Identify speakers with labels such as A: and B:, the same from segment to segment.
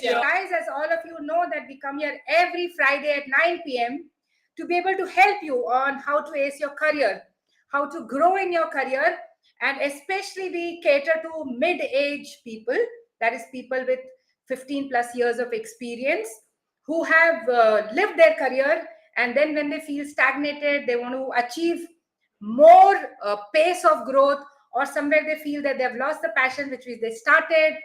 A: Guys, as all of you know that we come here every Friday at 9 p.m. to be able to help you on how to ace your career, how to grow in your career, and especially we cater to mid-age people, that is people with 15 plus years of experience who have lived their career, and then when they feel stagnated, they want to achieve more pace of growth, or somewhere they feel that they've lost the passion which they started,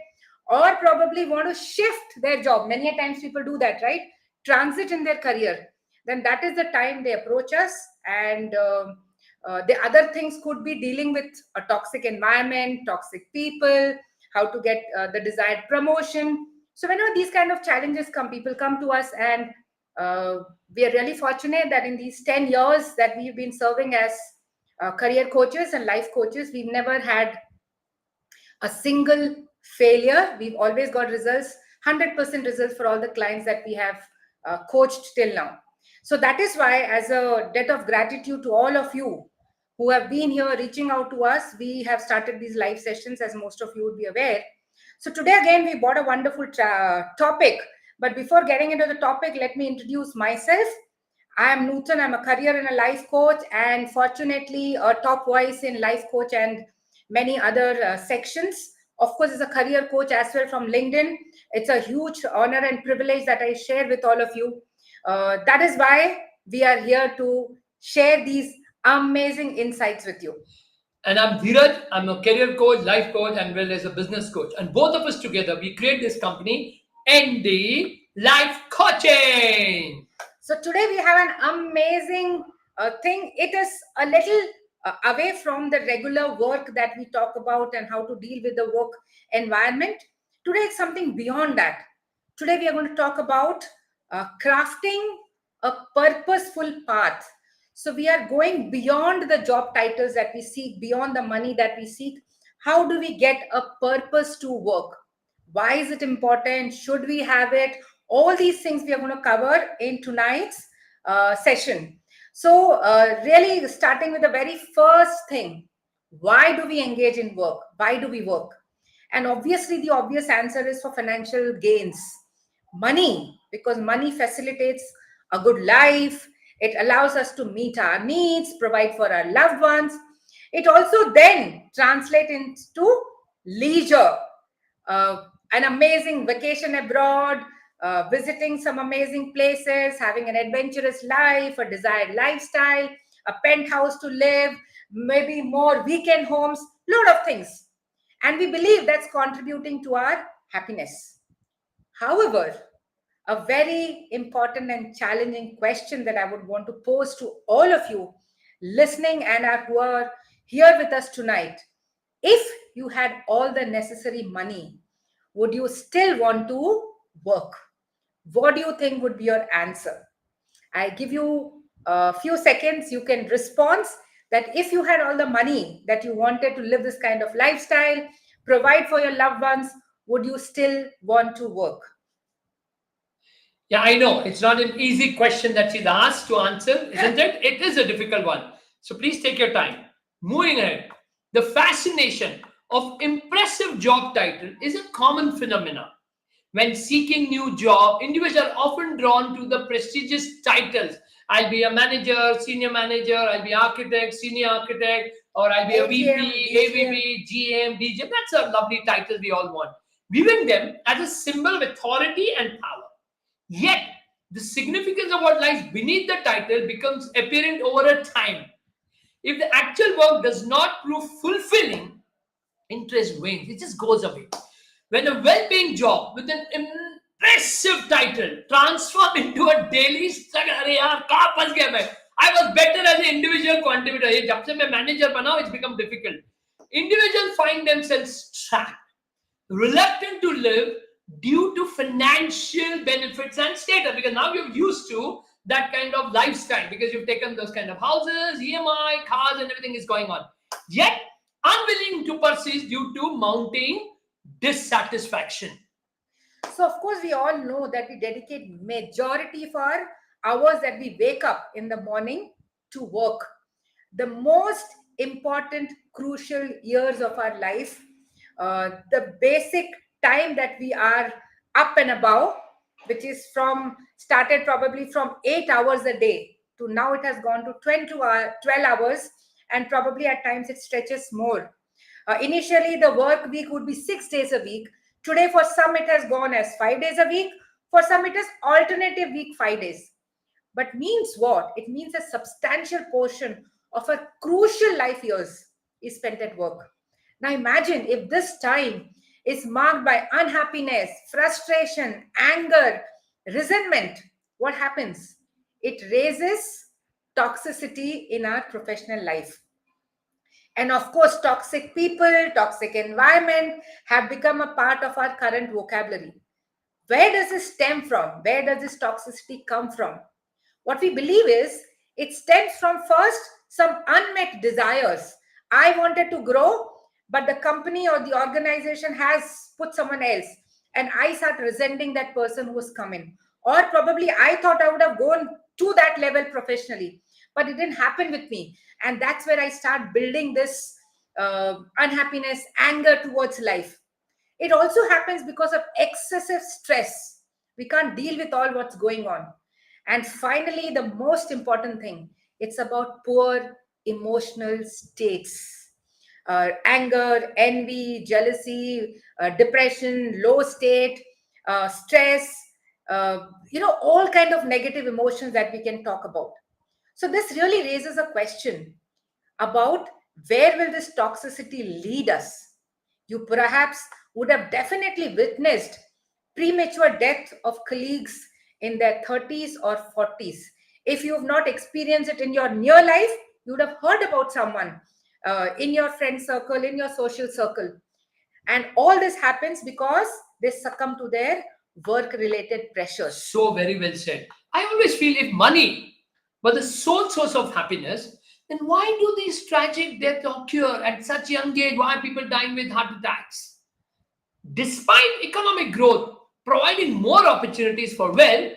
A: or probably want to shift their job. Many a times people do that, right? Transit in their career. Then that is the time they approach us. And the other things could be dealing with a toxic environment, toxic people, how to get the desired promotion. So whenever these kind of challenges come, people come to us, and we are really fortunate that in these 10 years that we've been serving as career coaches and life coaches, we've never had a single failure. We've always got results, 100% results for all the clients that we have coached till now. So that is why, as a debt of gratitude to all of you who have been here reaching out to us, we have started these live sessions, as most of you would be aware. So today again, we brought a wonderful topic. But before getting into the topic, let me introduce myself. I am Nutan. I'm a career and a life coach, and fortunately a top voice in life coach and many other sections. Of course, as a career coach as well from LinkedIn, it's a huge honor and privilege that I share with all of you. That is why we are here to share these amazing insights with you.
B: And I'm Dheeraj. I'm a career coach, life coach, and well as a business coach. And both of us together, we create this company, ND Life Coaching.
A: So today we have an amazing thing. It is a little away from the regular work that we talk about and how to deal with the work environment. Today it's something beyond that. Today we are going to talk about crafting a purposeful path. So we are going beyond the job titles that we seek, beyond the money that we seek. How do we get a purpose to work? Why is it important? Should we have it? All these things we are going to cover in tonight's session. So really starting with the very first thing, why do we engage in work? Why do we work? And obviously the obvious answer is for financial gains. Money, because money facilitates a good life. It allows us to meet our needs, provide for our loved ones. It also then translates into leisure, an amazing vacation abroad, visiting some amazing places, having an adventurous life, a desired lifestyle, a penthouse to live, maybe more weekend homes, lot of things. And we believe that's contributing to our happiness. However, a very important and challenging question that I would want to pose to all of you listening and who are here with us tonight. If you had all the necessary money, would you still want to work? What do you think would be your answer? I give you a few seconds. You can respond that if you had all the money that you wanted to live this kind of lifestyle, provide for your loved ones, would you still want to work?
B: Yeah, I know it's not an easy question that she's asked to answer, isn't it? It is a difficult one. So please take your time. Moving ahead, the fascination of impressive job title is a common phenomenon. When seeking new job, individuals are often drawn to the prestigious titles. I'll be a manager, senior manager, I'll be architect, senior architect, or I'll be a VP, AVP, GM, DGM. That's a lovely title we all want. Viewing them as a symbol of authority and power. Yet, the significance of what lies beneath the title becomes apparent over a time. If the actual work does not prove fulfilling, interest wanes. It just goes away. When a well-paying job with an impressive title transforms into a daily struggle, अरे यार कहाँ फंस गया मैं? I was better as an individual contributor. ये जब से मैं manager बना, it's become difficult. Individuals find themselves trapped, reluctant to live due to financial benefits and status, because now you're used to that kind of lifestyle because you've taken those kind of houses, EMI, cars, and everything is going on. Yet, unwilling to persist due to mounting dissatisfaction.
A: So, of course, we all know that we dedicate majority of our hours that we wake up in the morning to work. The most important, crucial years of our life, the basic time that we are up and above, which is from started probably from 8 hours a day to now it has gone to 12 hours, and probably at times it stretches more. Initially the work week would be 6 days a week. Today for some it has gone as 5 days a week, for some it is alternative week 5 days. But means what? It means a substantial portion of a crucial life years is spent at work. Now imagine if this time is marked by unhappiness, frustration, anger, resentment. What happens? It raises toxicity in our professional life. And of course, toxic people, toxic environment have become a part of our current vocabulary. Where does this stem from? Where does this toxicity come from? What we believe is it stems from first some unmet desires. I wanted to grow, but the company or the organization has put someone else, and I start resenting that person who's come in. Or probably I thought I would have gone to that level professionally, but it didn't happen with me. And that's where I start building this unhappiness, anger towards life. It also happens because of excessive stress. We can't deal with all what's going on. And finally, the most important thing, it's about poor emotional states. Anger, envy, jealousy, depression, low state, stress, all kind of negative emotions that we can talk about. So this really raises a question about where will this toxicity lead us. You perhaps would have definitely witnessed premature death of colleagues in their 30s or 40s. If you've not experienced it in your near life, you would have heard about someone in your friend circle, in your social circle. And all this happens because they succumb to their work related pressures.
B: So very well said. I always feel if money were the sole source of happiness, then why do these tragic deaths occur at such young age? Why are people dying with heart attacks? Despite economic growth providing more opportunities for wealth,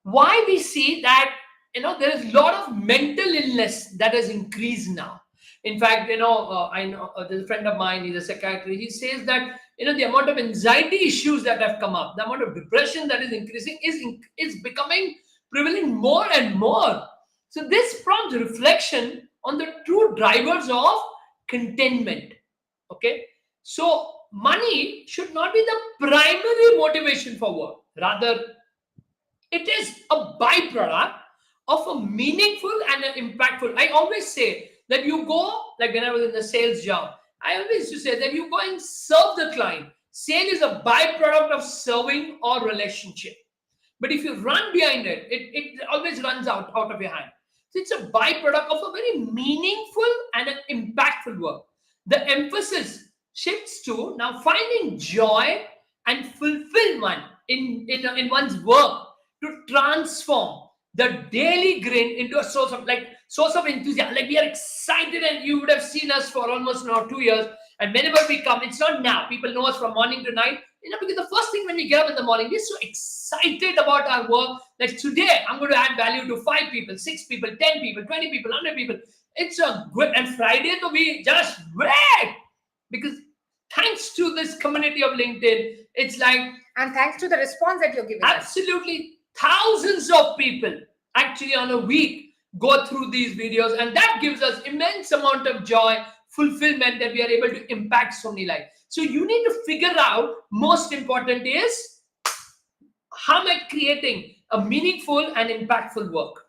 B: why we see that there is a lot of mental illness that has increased now. In fact, I know there's a friend of mine, he's a psychiatrist. He says that the amount of anxiety issues that have come up, the amount of depression that is increasing is becoming prevalent more and more. So this prompts reflection on the true drivers of contentment. Okay, so money should not be the primary motivation for work. Rather, it is a byproduct of a meaningful and an impactful. I always say that you go, like when I was in the sales job, I always used to say that you go and serve the client. Sale is a byproduct of serving or relationship. But if you run behind it, it always runs out of your hand. So it's a byproduct of a very meaningful and an impactful work. The emphasis shifts to now finding joy and fulfillment in one's work to transform the daily grin into a source of enthusiasm. Like we are excited, and you would have seen us for almost now 2 years. And whenever we come, it's not now. People know us from morning to night. Because the first thing when we get up in the morning, we're so excited about our work that today I'm going to add value to 5 people, 6 people, 10 people, 20 people, 100 people. It's a good, and Friday to be just great because thanks to this community of LinkedIn, it's like,
A: And thanks to the response that you're giving us.
B: absolutely thousands of people actually on a week go through these videos, and that gives us immense amount of joy, fulfillment, that we are able to impact so many lives. So you need to figure out, most important is, how am I creating a meaningful and impactful work?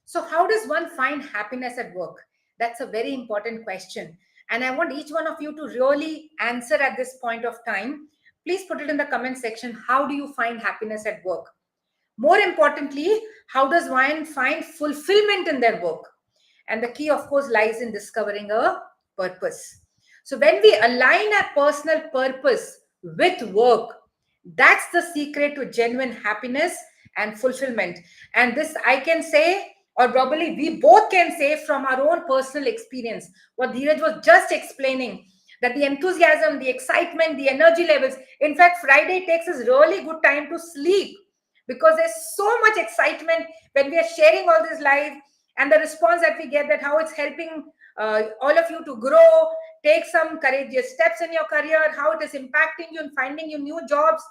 A: So, how does one find happiness at work? That's a very important question. And I want each one of you to really answer at this point of time. Please put it in the comment section. How do you find happiness at work? More importantly, how does one find fulfillment in their work? And the key, of course, lies in discovering a purpose. So, when we align our personal purpose with work, that's the secret to genuine happiness and fulfillment. And this I can say, or probably we both can say from our own personal experience, what Dheeraj was just explaining, that the enthusiasm, the excitement, the energy levels. In fact, Friday takes us really good time to sleep because there's so much excitement when we are sharing all this live, and the response that we get, that how it's helping all of you to grow, take some courageous steps in your career, how it is impacting you and finding you new jobs.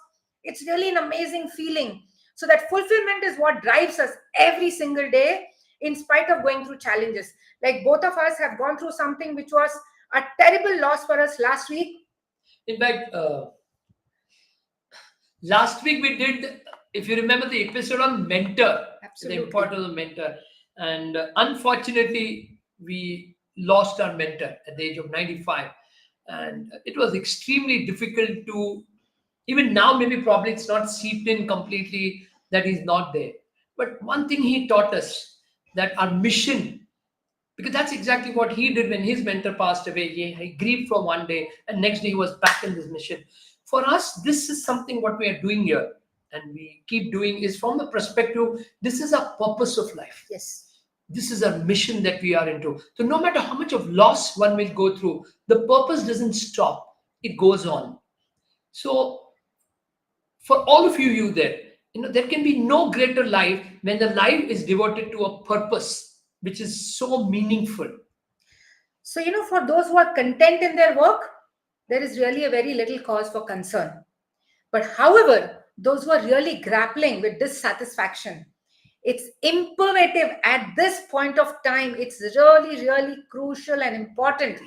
A: It's really an amazing feeling. So that fulfillment is what drives us every single day, in spite of going through challenges. Like both of us have gone through something which was a terrible loss for us last week.
B: In fact, last week we did, if you remember, the episode on mentor, the
A: Absolutely.
B: importance of mentor. And unfortunately, we lost our mentor at the age of 95. And it was extremely difficult to, even now, maybe probably it's not seeped in completely that he's not there. But one thing he taught us, that our mission, because that's exactly what he did when his mentor passed away. He grieved for one day, and next day he was back in this mission. For us, this is something what we are doing here, and we keep doing, is from the perspective, this is our purpose of life.
A: Yes.
B: This is our mission that we are into. So no matter how much of loss one will go through, the purpose doesn't stop, it goes on. So for all of you there, there can be no greater life when the life is devoted to a purpose which is so meaningful.
A: So, for those who are content in their work, there is really a very little cause for concern. But however, those who are really grappling with dissatisfaction, it's imperative at this point of time, it's really, really crucial and important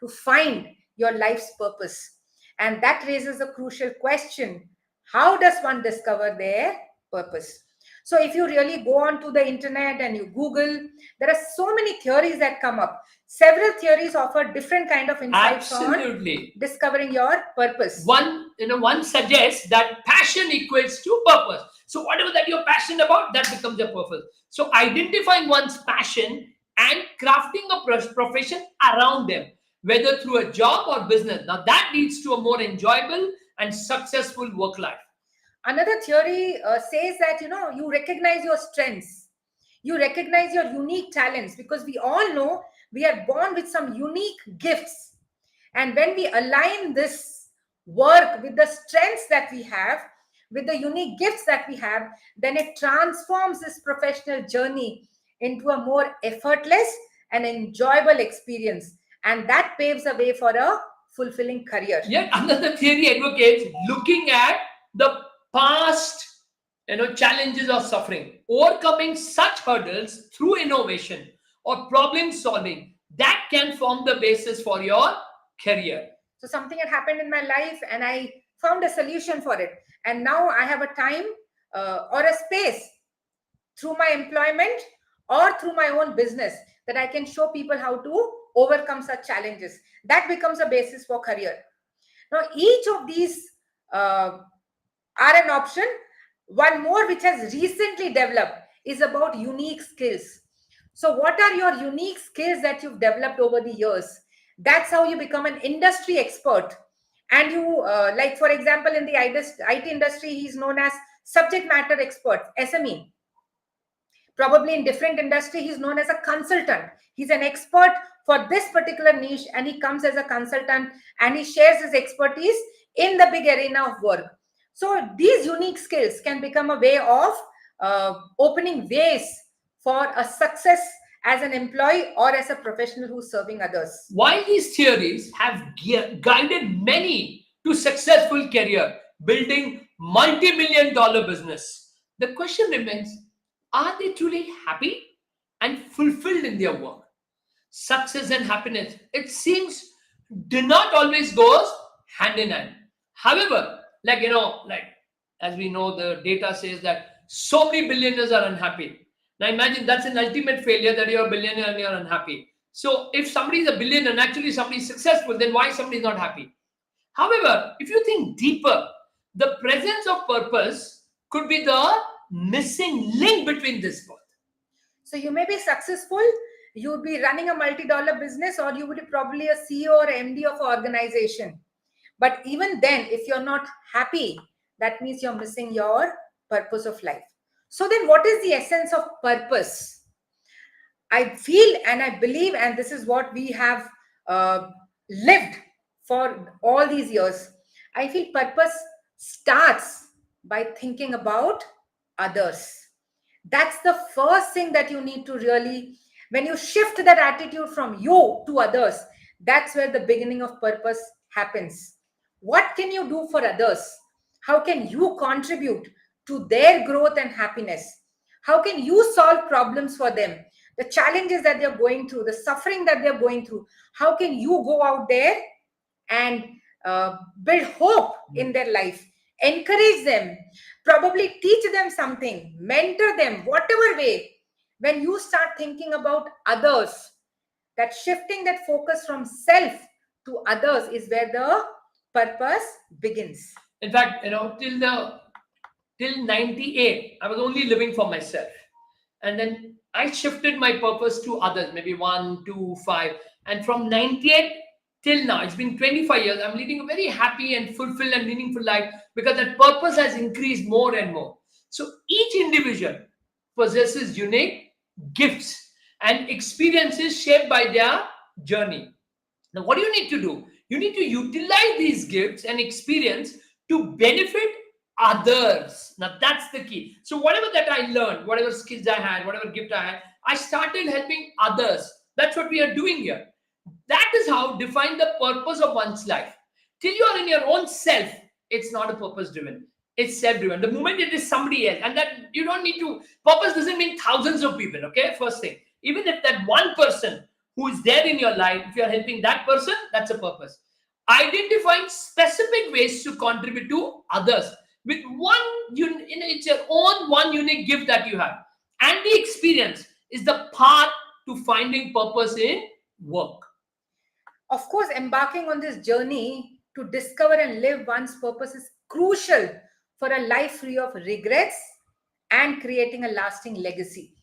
A: to find your life's purpose. And that raises a crucial question: how does one discover their purpose? So if you really go onto the internet and you Google, there are so many theories that come up. Several theories offer different kind of insights on
B: Absolutely.
A: discovering your purpose.
B: One suggests that passion equates to purpose. So whatever that you're passionate about, that becomes your purpose. So identifying one's passion and crafting a profession around them, whether through a job or business, now that leads to a more enjoyable and successful work life.
A: Another theory says that you recognize your strengths, you recognize your unique talents, because we all know we are born with some unique gifts. And when we align this work with the strengths that we have, with the unique gifts that we have, then it transforms this professional journey into a more effortless and enjoyable experience. And that paves the way for a fulfilling career.
B: Yet another theory advocates looking at the past challenges or suffering, overcoming such hurdles through innovation or problem solving, that can form the basis for your career.
A: So something had happened in my life and I found a solution for it. And now I have a time or a space through my employment or through my own business that I can show people how to overcome such challenges. That becomes a basis for career. Now, each of these are an option. One more which has recently developed is about unique skills. So what are your unique skills that you've developed over the years? That's how you become an industry expert. And you, like for example, in the IT industry, he's known as subject matter expert, SME. Probably in different industry, he's known as a consultant. He's an expert for this particular niche, and he comes as a consultant and he shares his expertise in the big arena of work. So these unique skills can become a way of opening ways for a success as an employee or as a professional who's serving others.
B: While these theories have guided many to successful career, building multi-million dollar business, the question remains, are they truly happy and fulfilled in their work? Success and happiness, it seems, do not always goes hand in hand. However, like as we know, the data says that so many billionaires are unhappy. Now imagine that's an ultimate failure, that you're a billionaire and you're unhappy. So if somebody is a billionaire and actually somebody is successful, then why somebody is not happy? However, if you think deeper, the presence of purpose could be the missing link between this both.
A: So you may be successful, you would be running a multi-dollar business, or you would be probably a CEO or MD of an organization. But even then, if you're not happy, that means you're missing your purpose of life. So then what is the essence of purpose? I feel and I believe, and this is what we have lived for all these years, I feel purpose starts by thinking about others. That's the first thing that you need to really, when you shift that attitude from you to others, that's where the beginning of purpose happens. What can you do for others? How can you contribute to their growth and happiness? How can you solve problems for them? The challenges that they're going through, the suffering that they're going through, how can you go out there and build hope in their life, encourage them, probably teach them something, mentor them, whatever way. When you start thinking about others, that shifting that focus from self to others is where the purpose begins.
B: In fact, till 98, I was only living for myself. And then I shifted my purpose to others, maybe 1, 2, 5. And from 98 till now, it's been 25 years. I'm leading a very happy and fulfilled and meaningful life because that purpose has increased more and more. So each individual possesses unique gifts and experiences shaped by their journey. Now, what do you need to do? You need to utilize these gifts and experience to benefit others. Now, that's the key. So, whatever that I learned, whatever skills I had, whatever gift I had, I started helping others. That's what we are doing here. That is how define the purpose of one's life. Till you are in your own self, it's not a purpose driven. It's self driven. The moment it is somebody else, and that you don't need to. Purpose doesn't mean thousands of people. Okay, first thing. Even if that one person who is there in your life, if you are helping that person, that's a purpose. Identifying specific ways to contribute to others with it's your own one unique gift that you have, and the experience is the path to finding purpose in work.
A: Of course, embarking on this journey to discover and live one's purpose is crucial for a life free of regrets and creating a lasting legacy.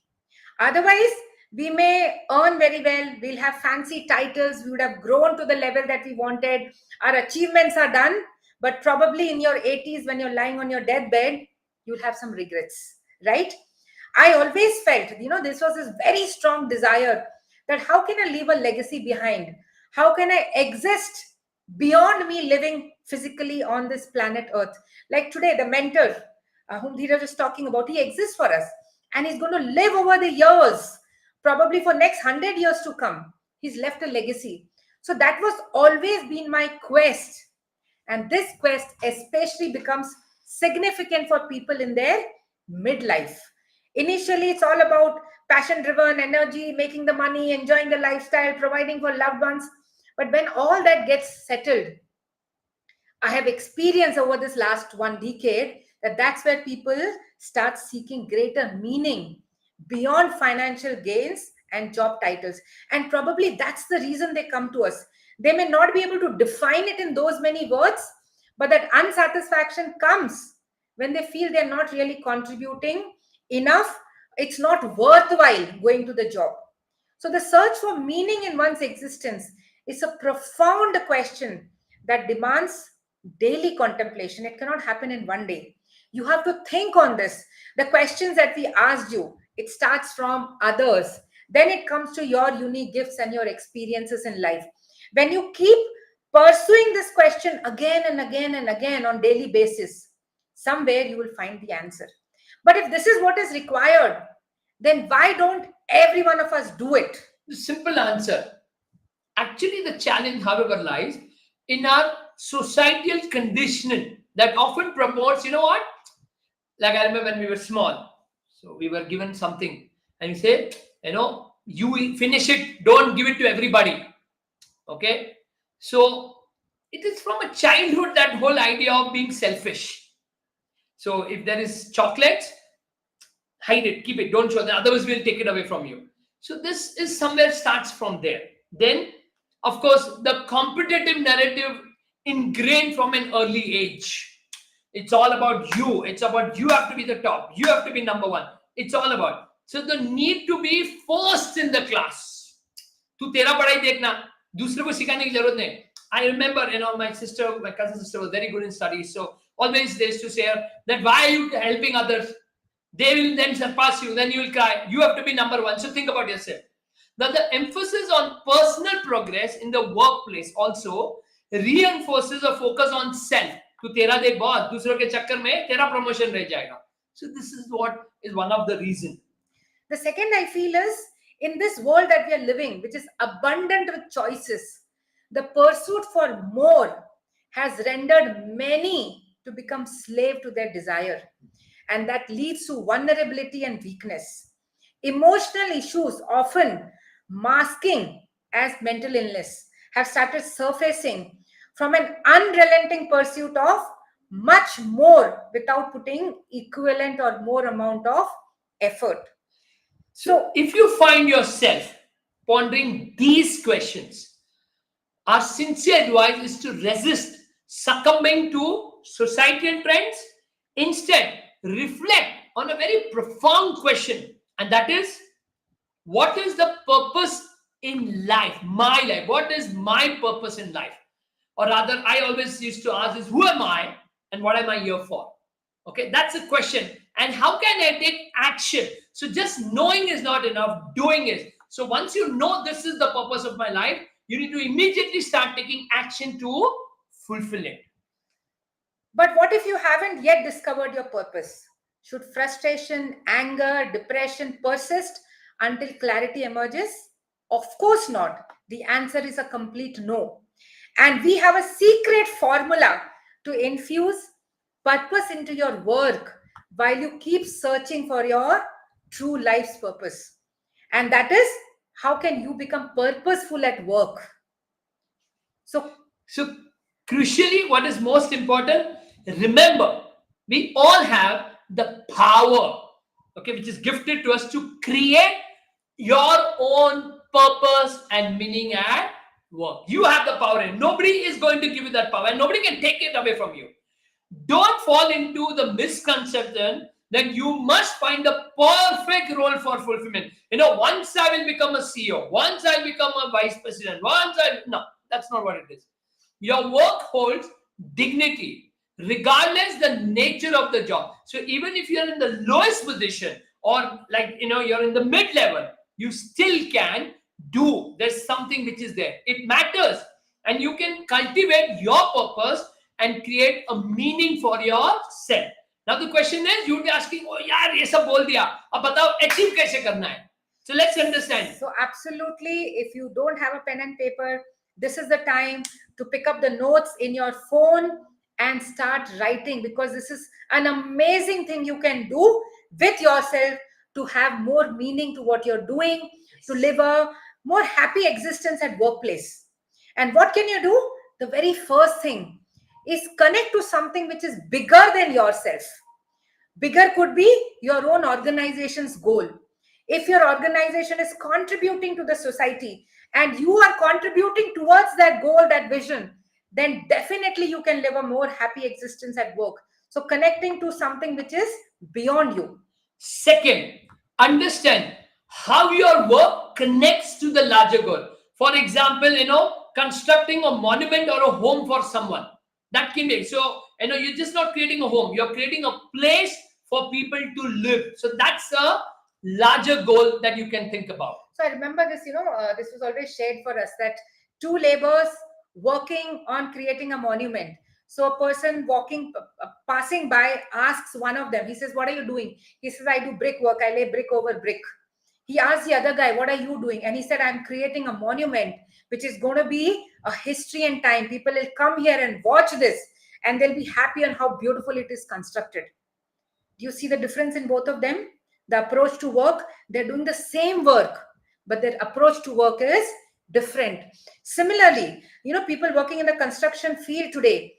A: Otherwise, we may earn very well, we'll have fancy titles, we would have grown to the level that we wanted, our achievements are done, but probably in your 80s, when you're lying on your deathbed, you'll have some regrets, right? I always felt, this was this very strong desire that how can I leave a legacy behind? How can I exist beyond me living physically on this planet Earth? Like today, the mentor whom Dheeraj was talking about, he exists for us and he's going to live over the years, probably for next 100 years to come. He's left a legacy. So that was always been my quest. And this quest especially becomes significant for people in their midlife. Initially, it's all about passion driven energy, making the money, enjoying the lifestyle, providing for loved ones. But when all that gets settled, I have experienced over this last 1 decade that that's where people start seeking greater meaning beyond financial gains and job titles. And probably that's the reason they come to us. They may not be able to define it in those many words, but that unsatisfaction comes when they feel they're not really contributing enough. It's not worthwhile going to the job. So the search for meaning in one's existence is a profound question that demands daily contemplation. It cannot happen in one day. You have to think on this. The questions that we asked you, it starts from others. Then it comes to your unique gifts and your experiences in life. When you keep pursuing this question again and again and again on daily basis, somewhere you will find the answer. But if this is what is required, then why don't every one of us do it?
B: The simple answer. Actually, the challenge, however, lies in our societal conditioning that often promotes, you know what? Like I remember when we were small, so we were given something, and we say, you finish it, don't give it to everybody. Okay? So it is from a childhood that whole idea of being selfish. So if there is chocolate, hide it, keep it, don't show that, otherwise we'll take it away from you. So this is somewhere starts from there. Then, of course, the competitive narrative ingrained from an early age. It's all about you. It's about you have to be the top. You have to be number one. It's all about. So the need to be first in the class. Tu tera padhai dekhna, dusre ko sikhane ki zarurat nahi. I remember, my cousin sister was very good in studies. So always they used to say that why are you helping others? They will then surpass you. Then you will cry. You have to be number one. So think about yourself. Now the emphasis on personal progress in the workplace also reinforces a focus on self. तू तेरा देख बहुत दूसरों के चक्कर में तेरा promotion रह जाएगा. So this is what is one of the reason.
A: The second I feel is in this world that we are living, which is abundant with choices, the pursuit for more has rendered many to become slave to their desire. And that leads to vulnerability and weakness. Emotional issues, often masking as mental illness, have started surfacing from an unrelenting pursuit of much more without putting equivalent or more amount of effort.
B: So, if you find yourself pondering these questions, our sincere advice is to resist succumbing to societal trends. Instead, reflect on a very profound question, and that is, what is the purpose in life? My life. What is my purpose in life? Or rather, I always used to ask is, who am I and what am I here for? Okay, that's a question. And how can I take action? So just knowing is not enough, doing is. So once you know this is the purpose of my life, you need to immediately start taking action to fulfill it.
A: But what if you haven't yet discovered your purpose? Should frustration, anger, depression persist until clarity emerges? Of course not. The answer is a complete no. And we have a secret formula to infuse purpose into your work while you keep searching for your true life's purpose. And that is, how can you become purposeful at work? So,
B: So, crucially, what is most important? Remember, we all have the power, okay, which is gifted to us to create your own purpose and meaning at work. You have the power, and nobody is going to give you that power, and nobody can take it away from you. Don't fall into the misconception that you must find the perfect role for fulfillment. Once I will become a CEO, once I become a vice president, no, that's not what it is. Your work holds dignity, regardless the nature of the job. So even if you're in the lowest position or you're in the mid level, you still can do. There's something which is there. It matters, and you can cultivate your purpose and create a meaning for yourself. Now the question is, you'll be asking, oh yaar, ye sab bol diya. Ab batao, achieve kaise karna hai? So let's understand.
A: So, absolutely, if you don't have a pen and paper, this is the time to pick up the notes in your phone and start writing, because this is an amazing thing you can do with yourself to have more meaning to what you're doing, to live a more happy existence at workplace. And what can you do? The very first thing is connect to something which is bigger than yourself. Bigger could be your own organization's goal. If your organization is contributing to the society and you are contributing towards that goal, that vision, then definitely you can live a more happy existence at work. So connecting to something which is beyond you.
B: Second, understand how your work connects to the larger goal. For example, constructing a monument or a home for someone. That can be. So, you're just not creating a home, you're creating a place for people to live. So that's a larger goal that you can think about.
A: So I remember this, this was always shared for us, that two laborers working on creating a monument. So a person passing by asks one of them, he says, what are you doing? He says, I do brick work, I lay brick over brick. He asked the other guy, what are you doing? And he said, I'm creating a monument, which is going to be a history and time. People will come here and watch this, and they'll be happy on how beautiful it is constructed. Do you see the difference in both of them? The approach to work, they're doing the same work, but their approach to work is different. Similarly, people working in the construction field today,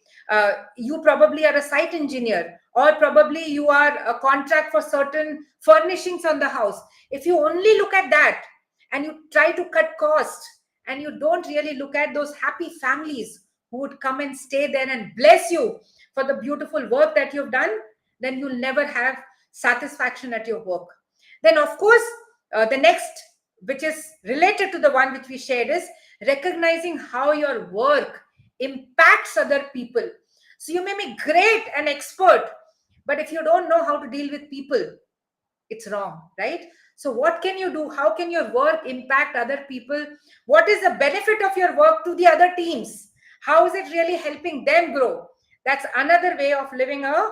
A: you probably are a site engineer, or probably you are a contract for certain furnishings on the house. If you only look at that and you try to cut costs, and you don't really look at those happy families who would come and stay there and bless you for the beautiful work that you've done, then you'll never have satisfaction at your work. Then, of course, the next, which is related to the one which we shared, is recognizing how your work impacts other people. So you may be great and expert, but if you don't know how to deal with people, it's wrong, right? So what can you do? How can your work impact other people? What is the benefit of your work to the other teams? How is it really helping them grow? That's another way of living a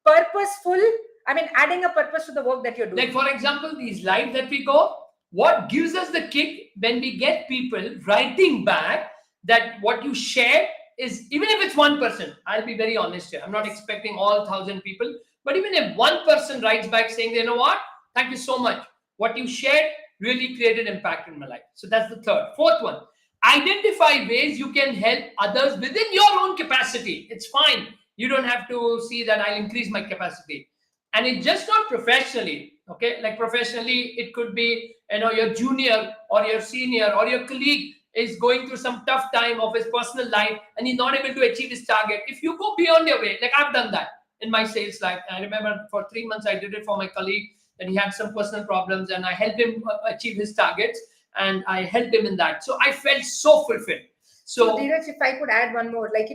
A: purposeful, adding a purpose to the work that you're doing.
B: Like, for example, these live that we go, what gives us the kick when we get people writing back that what you shared is, even if it's 1%, I'll be very honest here. I'm not expecting all 1,000 people, but even if one person writes back saying, you know what, thank you so much. What you shared really created impact in my life. So that's the third. Fourth one, identify ways you can help others within your own capacity. It's fine. You don't have to see that I'll increase my capacity. And it's just not professionally. Okay, like professionally, it could be, your junior or your senior or your colleague is going through some tough time of his personal life and he's not able to achieve his target. If you go beyond your way, like I've done that in my sales life. I remember for 3 months I did it for my colleague, and he had some personal problems, and I helped him achieve his targets, and I helped him in that. So I felt so fulfilled.
A: So,
B: So
A: Dheeraj, if I could add one more, like,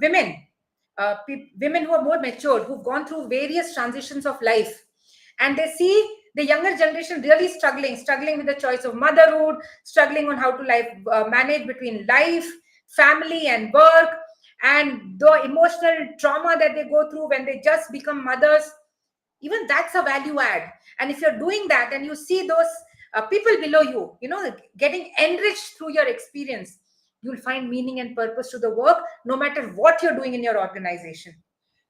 A: women, women who are more mature, who've gone through various transitions of life, and they see the younger generation really struggling with the choice of motherhood, struggling on how to manage between life, family, and work, and the emotional trauma that they go through when they just become mothers. Even that's a value add. And if you're doing that and you see those people below you, getting enriched through your experience, you'll find meaning and purpose to the work, no matter what you're doing in your organization.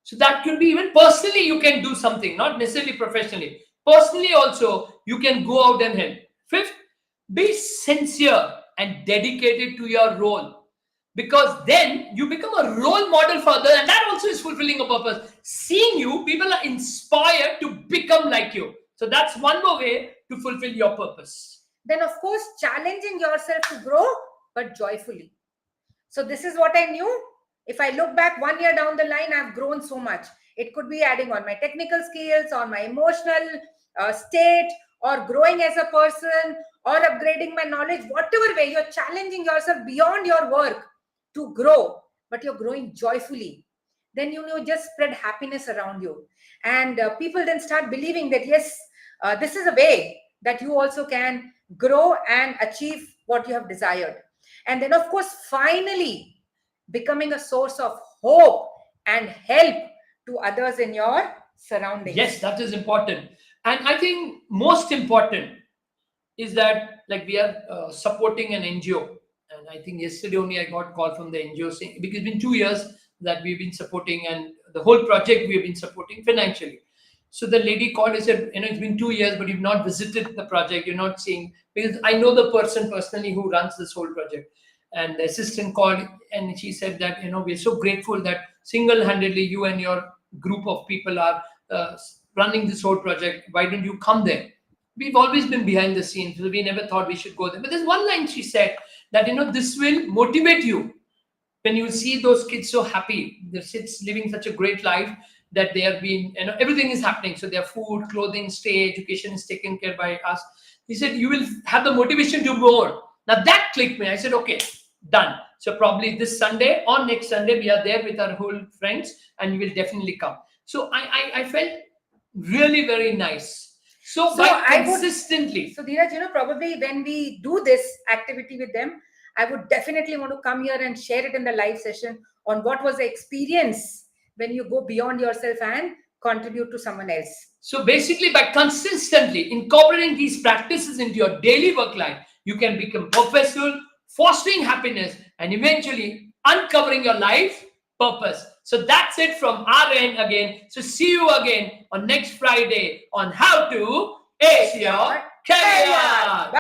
B: So that could be even personally, you can do something, not necessarily professionally. Personally, also, you can go out and help. Fifth, be sincere and dedicated to your role, because then you become a role model for others, and that also is fulfilling a purpose. Seeing you, people are inspired to become like you. So that's one more way to fulfill your purpose.
A: Then, of course, challenging yourself to grow, but joyfully. So this is what I knew. If I look back 1 year down the line, I've grown so much. It could be adding on my technical skills, on my emotional state, or growing as a person, or upgrading my knowledge. Whatever way, you're challenging yourself beyond your work to grow, but you're growing joyfully. Then just spread happiness around you, and people then start believing that yes, this is a way that you also can grow and achieve what you have desired. And then, of course, finally becoming a source of hope and help to others in your surroundings.
B: Yes, that is important. And I think most important is that, like, we are supporting an NGO. And I think yesterday only I got call from the NGO saying, because it's been 2 years that we've been supporting, and the whole project we've been supporting financially. So the lady called and said, it's been 2 years, but you've not visited the project. You're not seeing, because I know the person personally who runs this whole project. And the assistant called and she said that, we're so grateful that single-handedly you and your group of people are running this whole project. Why don't you come there? We've always been behind the scenes, so we never thought we should go there. But there's one line she said that, this will motivate you when you see those kids so happy. They're living such a great life that they are being, everything is happening. So their food, clothing, stay, education is taken care by us. He said, you will have the motivation to do more. Now that clicked me. I said, okay, done. So probably this Sunday or next Sunday, we are there with our whole friends, and we will definitely come. So I felt really very nice. So by consistently.
A: So Dheeraj, probably when we do this activity with them, I would definitely want to come here and share it in the live session on what was the experience when you go beyond yourself and contribute to someone else.
B: So basically, by consistently incorporating these practices into your daily work life, you can become purposeful, fostering happiness, and eventually uncovering your life purpose. So that's it from our end again. So see you again on next Friday on How to Ace Your Career.